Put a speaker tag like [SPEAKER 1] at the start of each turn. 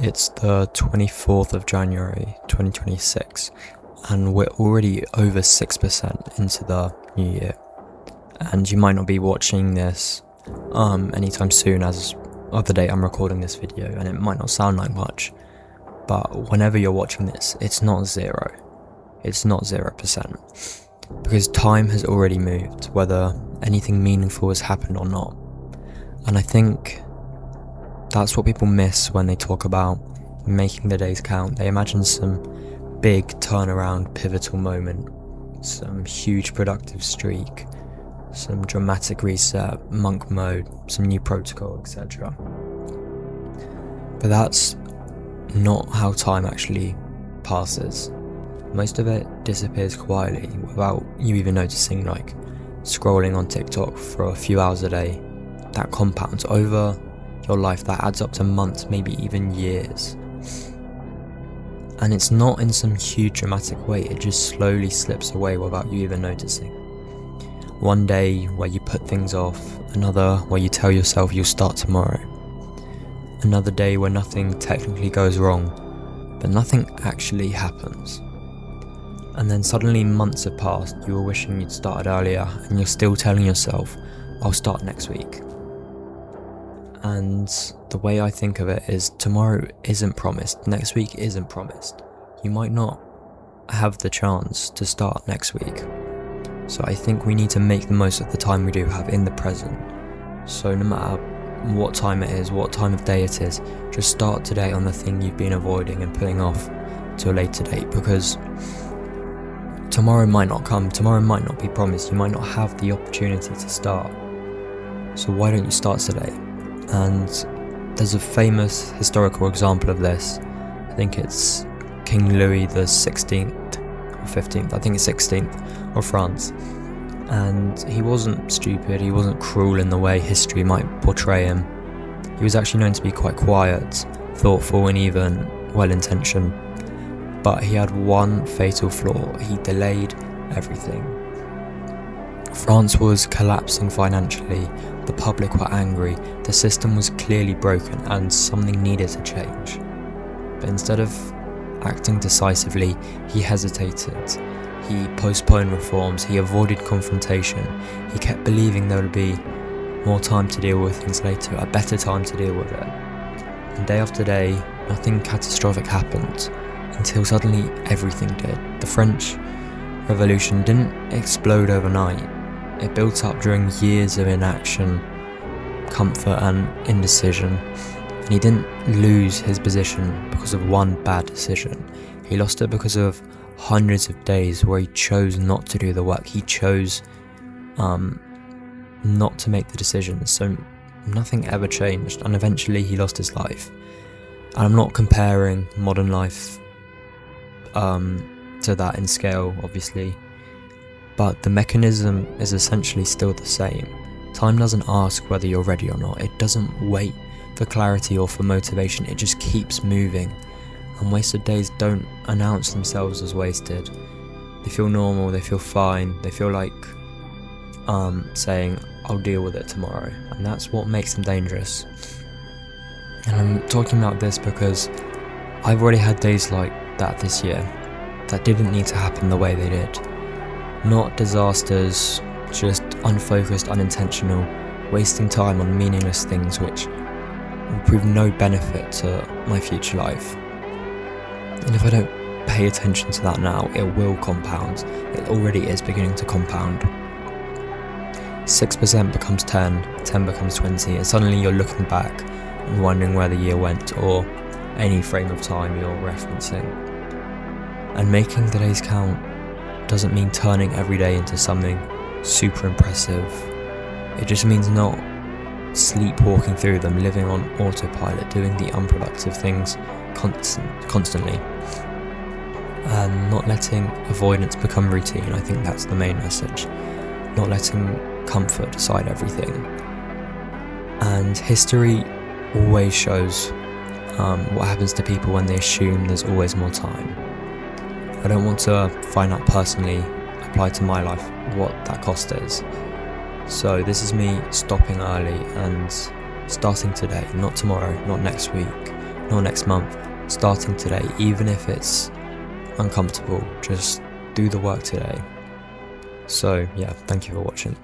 [SPEAKER 1] It's the 24th of January 2026 and we're already over 6% into the new year. And you might not be watching this anytime soon as of the date I'm recording this video, and it might not sound like much, but whenever you're watching this, it's not zero. It's not 0%. Because time has already moved, whether anything meaningful has happened or not. And I think that's what people miss when they talk about making the days count. They imagine some big turnaround, pivotal moment, some huge productive streak, some dramatic reset, monk mode, some new protocol, etc. But that's not how time actually passes. Most of it disappears quietly without you even noticing, like scrolling on TikTok for a few hours a day. That compounds over your life, that adds up to months, maybe even years. And it's not in some huge dramatic way, it just slowly slips away without you even noticing. One day where you put things off, another where you tell yourself you'll start tomorrow. Another day where nothing technically goes wrong, but nothing actually happens. And then suddenly months have passed, you were wishing you'd started earlier, and you're still telling yourself, I'll start next week. And the way I think of it is tomorrow isn't promised, next week isn't promised. You might not have the chance to start next week. So I think we need to make the most of the time we do have in the present. So no matter what time it is, what time of day it is, just start today on the thing you've been avoiding and putting off to a later date, because tomorrow might not come, tomorrow might not be promised, you might not have the opportunity to start. So why don't you start today? And there's a famous historical example of this. I think it's King Louis the 16th or 15th, I think it's 16th, of France. And he wasn't stupid, he wasn't cruel in the way history might portray him. He was actually known to be quite quiet, thoughtful, and even well-intentioned. But he had one fatal flaw: he delayed everything. France was collapsing financially, the public were angry, the system was clearly broken and something needed to change. But instead of acting decisively, he hesitated, he postponed reforms, he avoided confrontation, he kept believing there would be more time to deal with things later, a better time to deal with it. And day after day, nothing catastrophic happened, until suddenly everything did. The French Revolution didn't explode overnight. It built up during years of inaction, comfort and indecision. And he didn't lose his position because of one bad decision. He lost it because of hundreds of days where he chose not to do the work. He chose not to make the decisions. So nothing ever changed, and eventually he lost his life. And I'm not comparing modern life to that in scale, obviously, but the mechanism is essentially still the same. Time doesn't ask whether you're ready or not. It doesn't wait for clarity or for motivation. It just keeps moving. And wasted days don't announce themselves as wasted. They feel normal, they feel fine, they feel like saying, I'll deal with it tomorrow. And that's what makes them dangerous. And I'm talking about this because I've already had days like that this year that didn't need to happen the way they did. Not disasters, just unfocused, unintentional, wasting time on meaningless things which will prove no benefit to my future life. And if I don't pay attention to that now, it will compound. It already is beginning to compound. 6% becomes 10, 10 becomes 20, and suddenly you're looking back and wondering where the year went, or any frame of time you're referencing. And making the days count doesn't mean turning every day into something super impressive. It just means not sleepwalking through them, living on autopilot, doing the unproductive things constantly, and not letting avoidance become routine. I think that's the main message. Not letting comfort decide everything. And history always shows what happens to people when they assume there's always more time. I don't want to find out personally, apply to my life, what that cost is. So this is me stopping early and starting today, not tomorrow, not next week, not next month, starting today, even if it's uncomfortable, just do the work today. So yeah, thank you for watching.